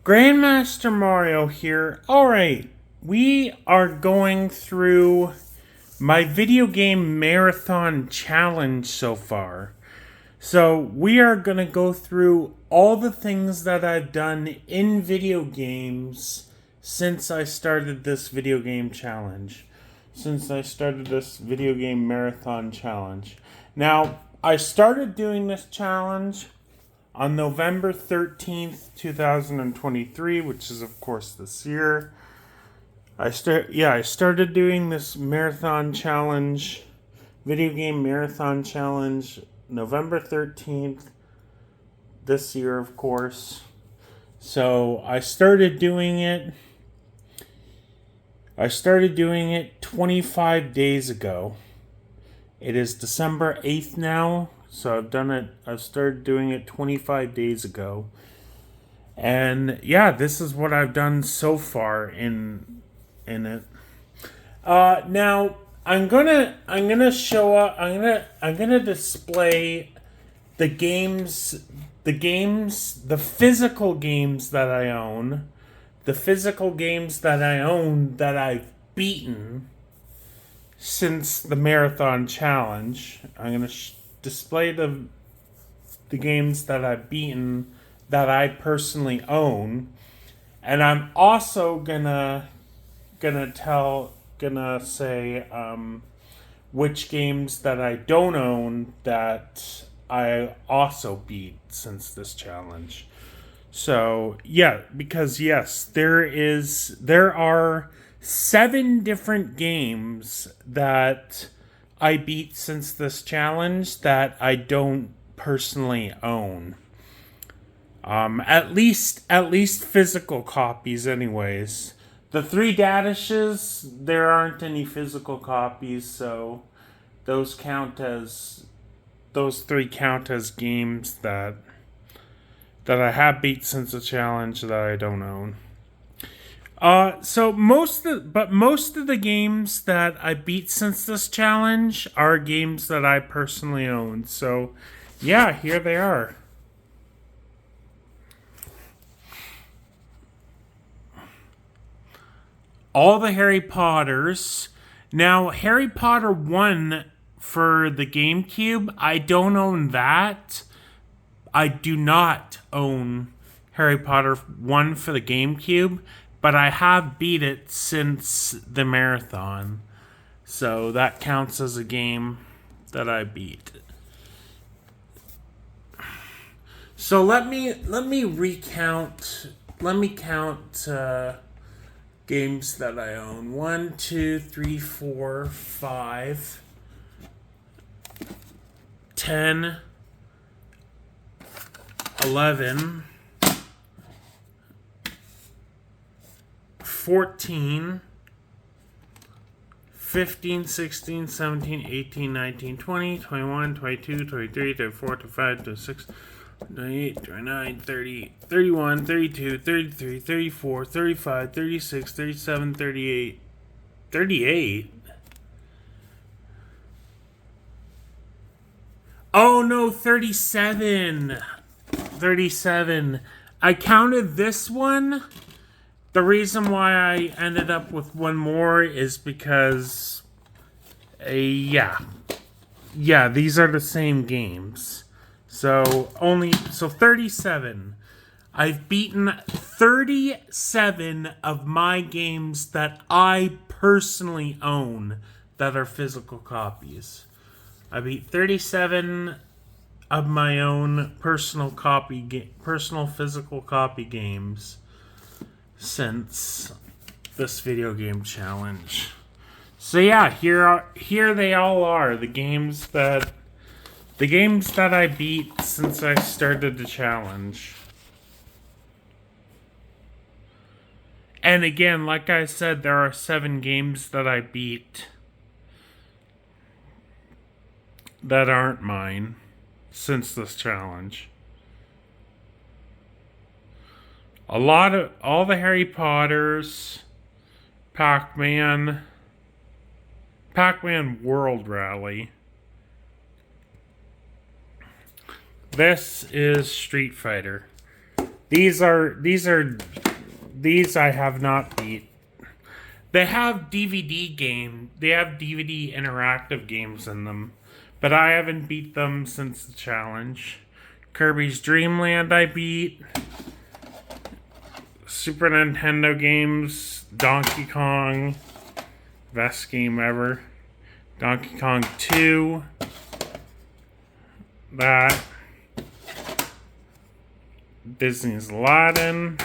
Grandmaster Mario here. Alright, we are going through my video game marathon challenge so far. So, we are going to go through all the things that I've done in video games since I started this video game challenge. Since I started this video game marathon challenge. Now, I started doing this challenge on November 13th, 2023, which is of course this year. I started doing this marathon challenge, video game marathon challenge, November 13th this year, of course. So I started doing it 25 days ago. It is December 8th now. So I've started doing it 25 days ago. And yeah, this is what I've done so far in it. Now I'm gonna display the physical games that I own. The physical games that I own that I've beaten since the marathon challenge. I'm gonna display the games that I've beaten that I personally own, and I'm also gonna say which games that I don't own that I also beat since this challenge. So yeah, because yes, there are 7 different games that I beat since this challenge that I don't personally own. At least physical copies, anyways. The 3 Dadishes, there aren't any physical copies, so those 3 count as games that I have beat since the challenge that I don't own. So most of the games that I beat since this challenge are games that I personally own. So, yeah, here they are. All the Harry Potters. Now, Harry Potter 1 for the GameCube, I don't own that. I do not own Harry Potter 1 for the GameCube, but I have beat it since the marathon. So that counts as a game that I beat. So let me count games that I own. 1, 2, 3, 4, 5, 10, 11, 14, 15, 16, 17, 18, 19, 20, 21, 22, 23, 24, 25, 26, 28, 29, 30, 31, 32, 33, 34, 35, 36, 37, 38. 38? Oh no, 37. 37. I counted this one. The reason why I ended up with one more is because, these are the same games. So 37. I've beaten 37 of my games that I personally own that are physical copies. I beat 37 of my own personal physical copy games since this video game challenge. So yeah, here they all are, the games that I beat since I started the challenge. And again, like I said, there are 7 games that I beat that aren't mine since this challenge. All the Harry Potters, Pac-Man World Rally. This is Street Fighter. These I have not beat. They have DVD interactive games in them, but I haven't beat them since the challenge. Kirby's Dream Land I beat. Super Nintendo games, Donkey Kong, best game ever. Donkey Kong 2, that. Disney's Aladdin.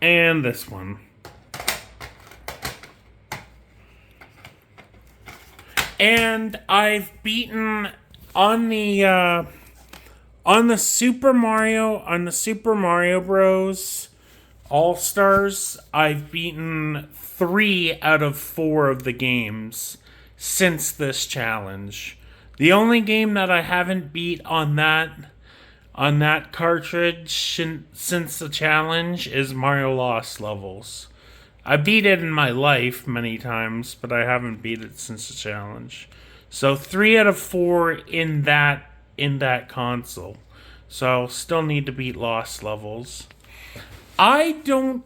And this one. And I've beaten on the Super Mario Bros. All-Stars, I've beaten 3 out of 4 of the games since this challenge. The only game that I haven't beat on that cartridge since the challenge is Mario Lost Levels. I beat it in my life many times, but I haven't beat it since the challenge. So 3 out of 4 in that console. So I'll still need to beat Lost Levels. I don't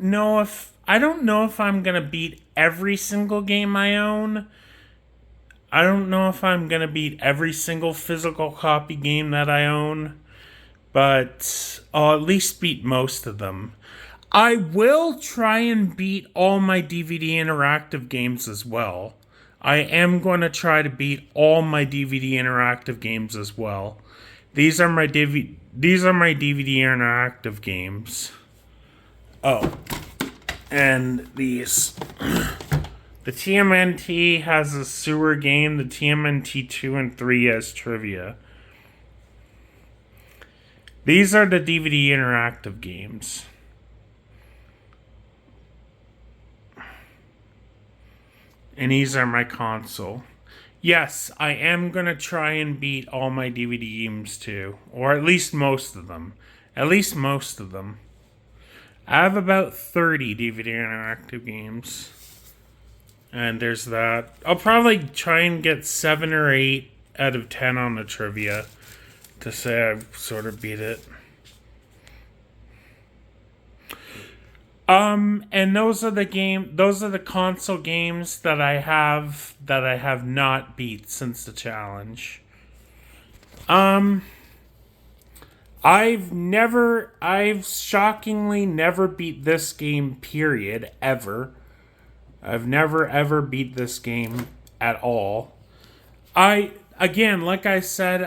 know if I'm gonna beat every single game I own. I don't know if I'm gonna beat every single physical copy game that I own, but I'll at least beat most of them. I will try and beat all my DVD interactive games as well. I am going to try to beat all my DVD interactive games as well. These are my DVD interactive games. Oh, and these. The TMNT has a sewer game. The TMNT 2 and 3 has trivia. These are the DVD interactive games. And these are my console. Yes, I am going to try and beat all my DVD games too. Or at least most of them. At least most of them. I have about 30 DVD interactive games. And there's that. I'll probably try and get 7 or 8 out of 10 on the trivia to say I've sort of beat it. And those are the console games that I have not beat since the challenge. I've shockingly never beat this game, period, ever. I've never ever beat this game at all. Again, like I said,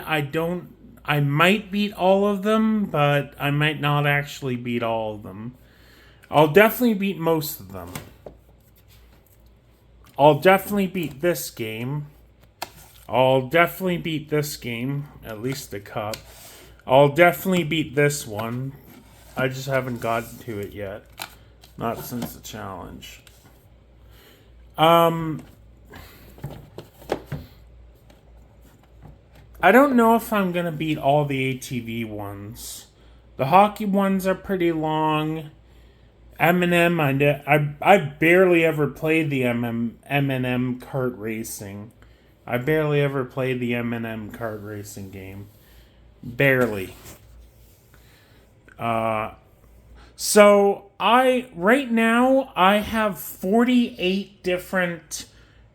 I might beat all of them, but I might not actually beat all of them. I'll definitely beat most of them. I'll definitely beat this game. I'll definitely beat this game, at least the cup. I'll definitely beat this one. I just haven't gotten to it yet. Not since the challenge. I don't know if I'm going to beat all the ATV ones. The hockey ones are pretty long. M&M, I barely ever played the M&M kart racing. I barely ever played the M&M kart racing game. Barely. So right now I have 48 different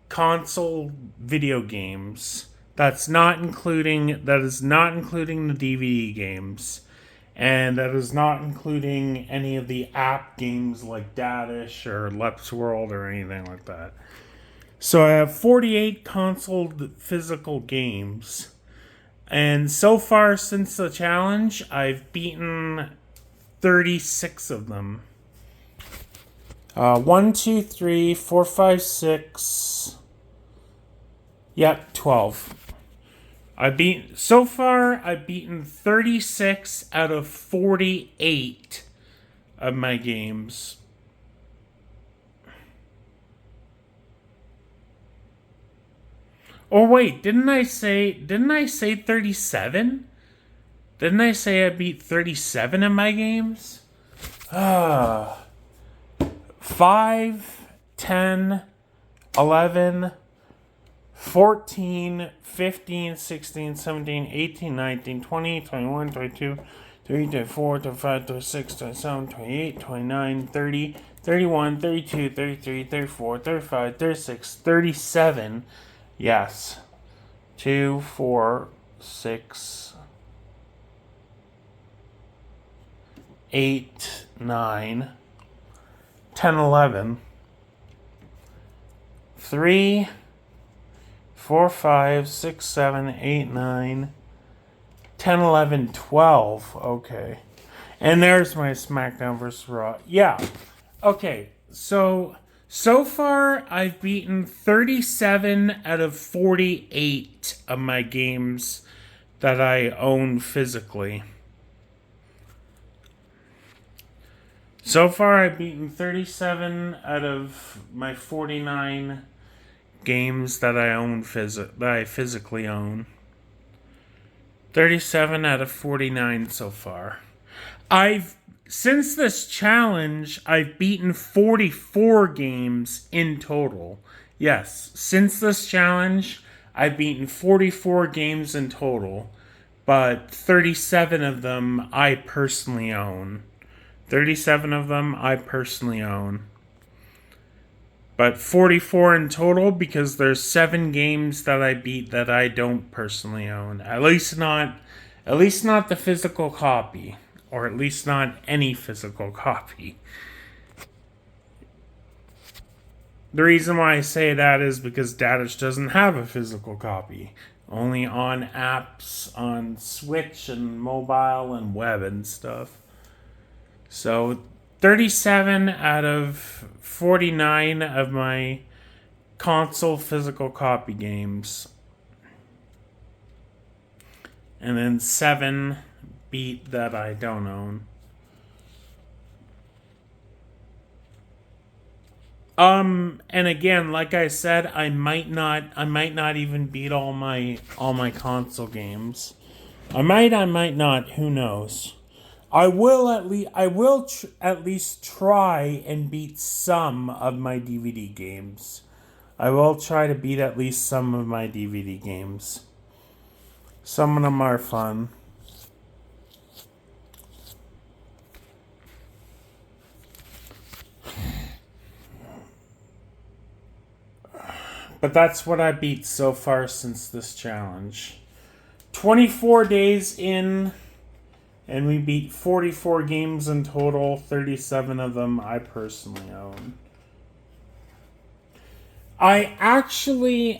console video games. That is not including the DVD games. And that is not including any of the app games like Dadish or Leps World or anything like that. So I have 48 console physical games. And so far since the challenge, I've beaten 36 of them. 1, 2, 3, 4, 5, 6. Yep, 12. I've beaten 36 out of 48 of my games. Oh wait, didn't I say 37? Didn't I say I beat 37 of my games? 5, 10, 11, 14, 15, 16, 17, 18, 19, 20, 21, 22, 23, 24, 25, 26, 27, 28, 29, 30, 31, 32, 33, 34, 35, 36, 37. Yes. 2, 4, 6, 8, 9, 10, 11. 3, 4, 5, 6, 7, 8, 9, 10, 11, 12. Okay. And there's my SmackDown vs. Raw. Yeah. Okay. So far, I've beaten 37 out of 48 of my games that I own physically. So far, I've beaten 37 out of my 49 games that I own that I physically own. 37 out of 49 so far. Since this challenge, I've beaten 44 games in total. Yes, since this challenge, I've beaten 44 games in total, but 37 of them I personally own. 37 of them I personally own. But 44 in total because there's 7 games that I beat that I don't personally own. At least not the physical copy. Or at least not any physical copy. The reason why I say that is because Dadish doesn't have a physical copy. Only on apps on Switch and mobile and web and stuff. So 37 out of 49 of my console physical copy games. And then 7 beat that I don't own. And again, like I said, I might not even beat all my console games. I might not, who knows. I will at least try and beat some of my DVD games. I will try to beat at least some of my DVD games. Some of them are fun. But that's what I beat so far since this challenge. 24 days in, and we beat 44 games in total. 37 of them I personally own. I actually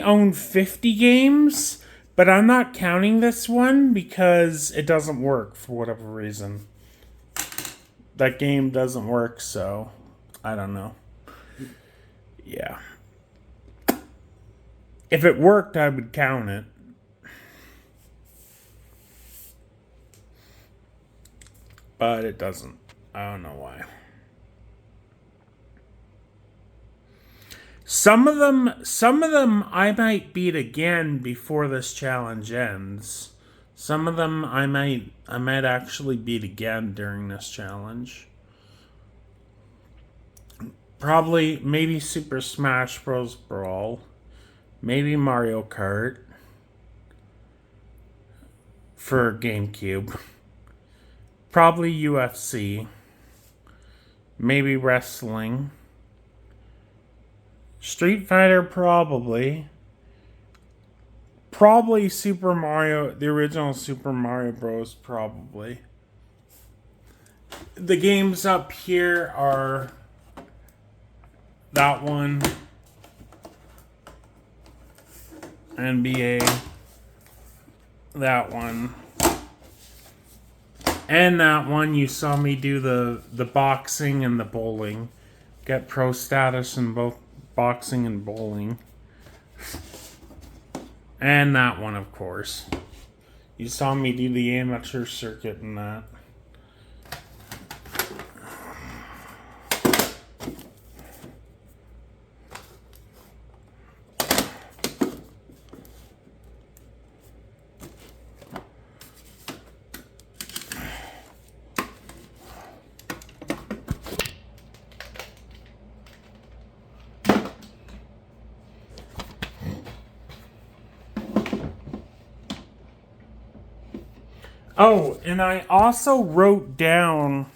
own 50 games, but I'm not counting this one because it doesn't work for whatever reason. That game doesn't work, so I don't know. Yeah. If it worked, I would count it. But it doesn't. I don't know why. Some of them I might beat again before this challenge ends. Some of them I might actually beat again during this challenge. Probably maybe Super Smash Bros. Brawl. Maybe Mario Kart for GameCube. Probably UFC. Maybe wrestling. Street Fighter, probably. Probably Super Mario, the original Super Mario Bros. Probably. The games up here are that one. NBA, that one, and that one. You saw me do the boxing and the bowling. Get pro status in both boxing and bowling. And that one, of course. You saw me do the amateur circuit in that. Oh, and I also wrote down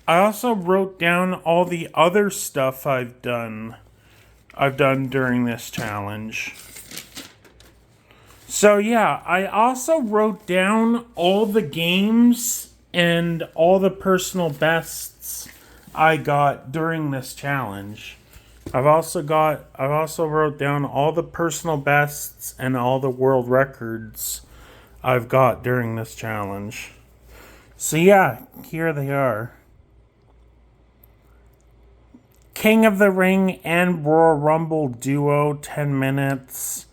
all the other stuff I've done during this challenge. So yeah, I also wrote down all the games and all the personal bests I got during this challenge. I've also wrote down all the personal bests and all the world records I've got during this challenge. So yeah, here they are. King of the Ring and Royal Rumble duo, 10 minutes.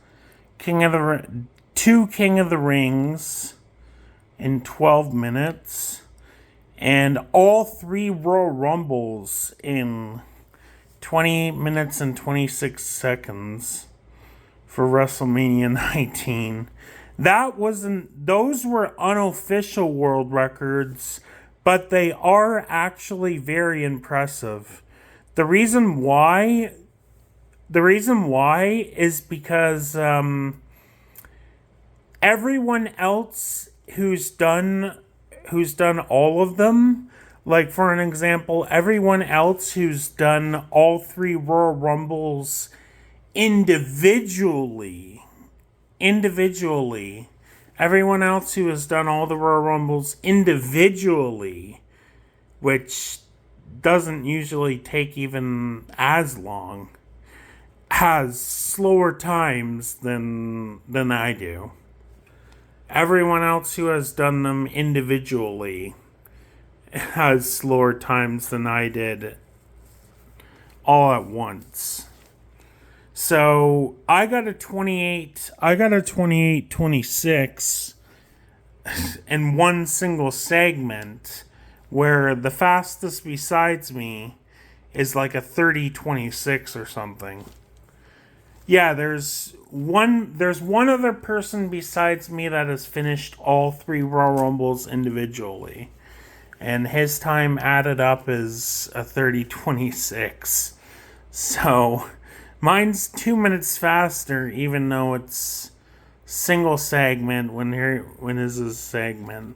King of the Rings in 12 minutes. And all 3 Royal Rumbles in 20 minutes and 26 seconds for WrestleMania 19. Those were unofficial world records, but they are actually very impressive. The reason why is because everyone else who's done all of them, like for an example, everyone else who's done all 3 Royal Rumbles individually, everyone else who has done all the Royal Rumbles individually, which doesn't usually take even as long, has slower times than I do. Everyone else who has done them individually has slower times than I did all at once. So I got a 28-26 in one single segment, where the fastest besides me is like a 30-26 or something. Yeah, there's one other person besides me that has finished all 3 Royal Rumbles individually, and his time added up is a 30-26. So mine's 2 minutes faster, even though it's single segment when his is segment.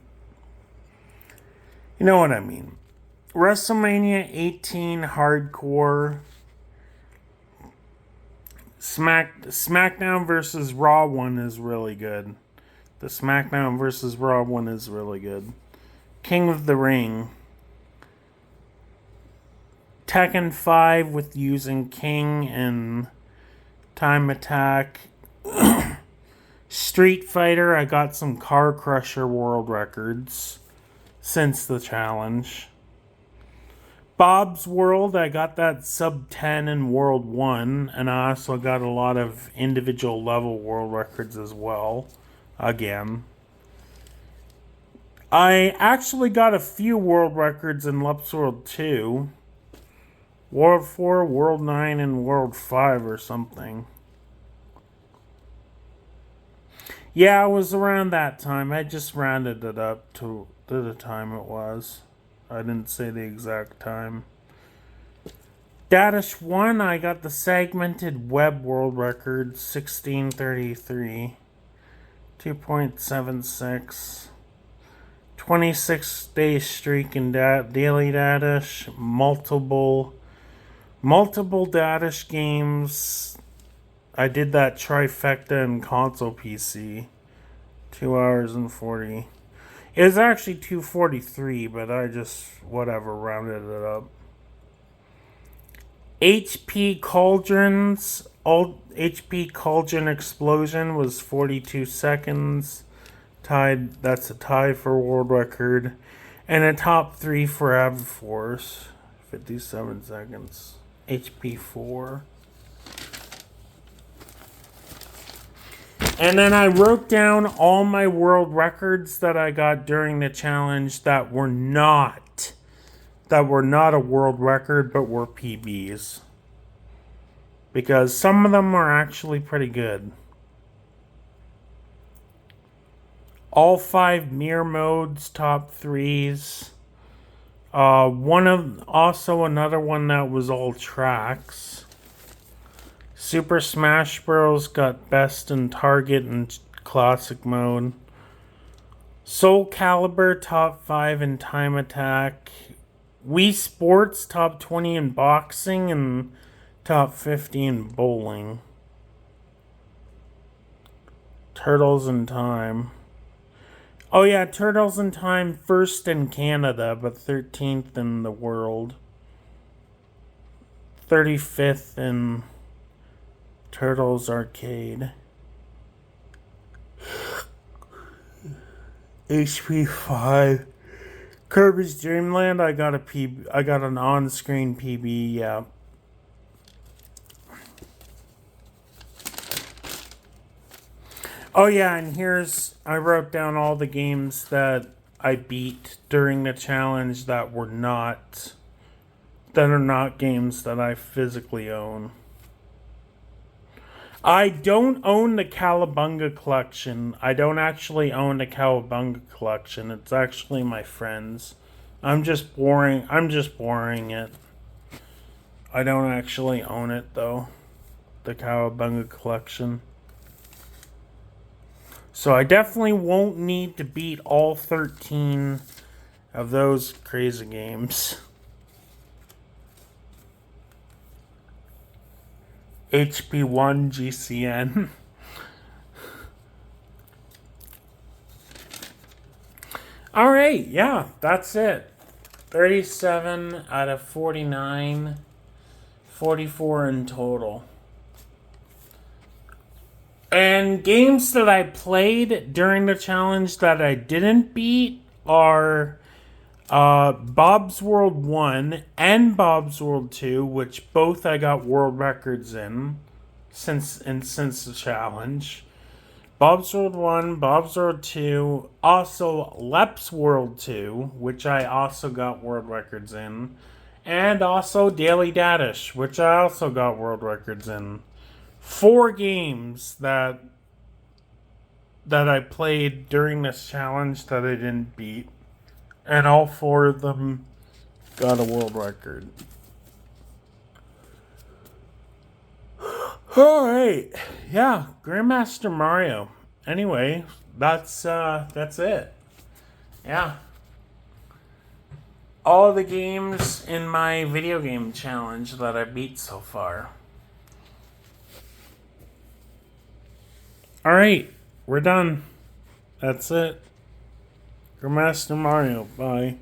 You know what I mean. WrestleMania 18 Hardcore. SmackDown versus Raw one is really good. The SmackDown versus Raw one is really good. King of the Ring. Tekken 5 with using King and Time Attack. Street Fighter, I got some Car Crusher world records since the challenge. Bob's World, I got that sub 10 in World 1, and I also got a lot of individual level world records as well. Again. I actually got a few world records in Lups World 2. World 4, World 9, and World 5 or something. Yeah, it was around that time. I just rounded it up to the time it was. I didn't say the exact time. Dadish 1, I got the segmented web world record, 1633. 2.76. 26-day streak in daily Dadish. Multiple Dadish games. I did that trifecta in console PC. 2 hours and 40. It was actually 2:43, but I just, whatever, rounded it up. HP Cauldrons, HP Cauldron Explosion was 42 seconds. Tied, that's a tie for world record. And a top 3 for AbForce, 57 seconds. HP 4. And then I wrote down all my world records that I got during the challenge that were not a world record, but were PBs. Because some of them are actually pretty good. All 5 mirror modes, top 3s. Another one that was all tracks. Super Smash Bros. Got best in target and classic mode. Soul Calibur top 5 in time attack. Wii Sports top 20 in boxing and top 50 in bowling. Turtles in Time. Oh yeah, Turtles in Time first in Canada, but 13th in the world. 35th in Turtles Arcade. HP5. Kirby's Dream Land, I got an on-screen PB, yeah. Oh yeah, and I wrote down all the games that I beat during the challenge that are not games that I physically own. I don't own the Cowabunga collection. I don't actually own the Cowabunga collection. It's actually my friend's. I'm just boring it. I don't actually own it though. The Cowabunga collection. So I definitely won't need to beat all 13 of those crazy games. HP1 GCN. Alright, yeah, that's it. 37 out of 49. 44 in total. And games that I played during the challenge that I didn't beat are Bob's World 1 and Bob's World 2, which both I got world records in since the challenge. Bob's World 1, Bob's World 2, also Lep's World 2, which I also got world records in, and also Daily Dadish, which I also got world records in. 4 games that I played during this challenge that I didn't beat, and all 4 of them got a world record. Alright, yeah, Grandmaster Mario. Anyway, that's it. Yeah. All of the games in my video game challenge that I beat so far. Alright, we're done. That's it. Grandmaster Mario. Bye.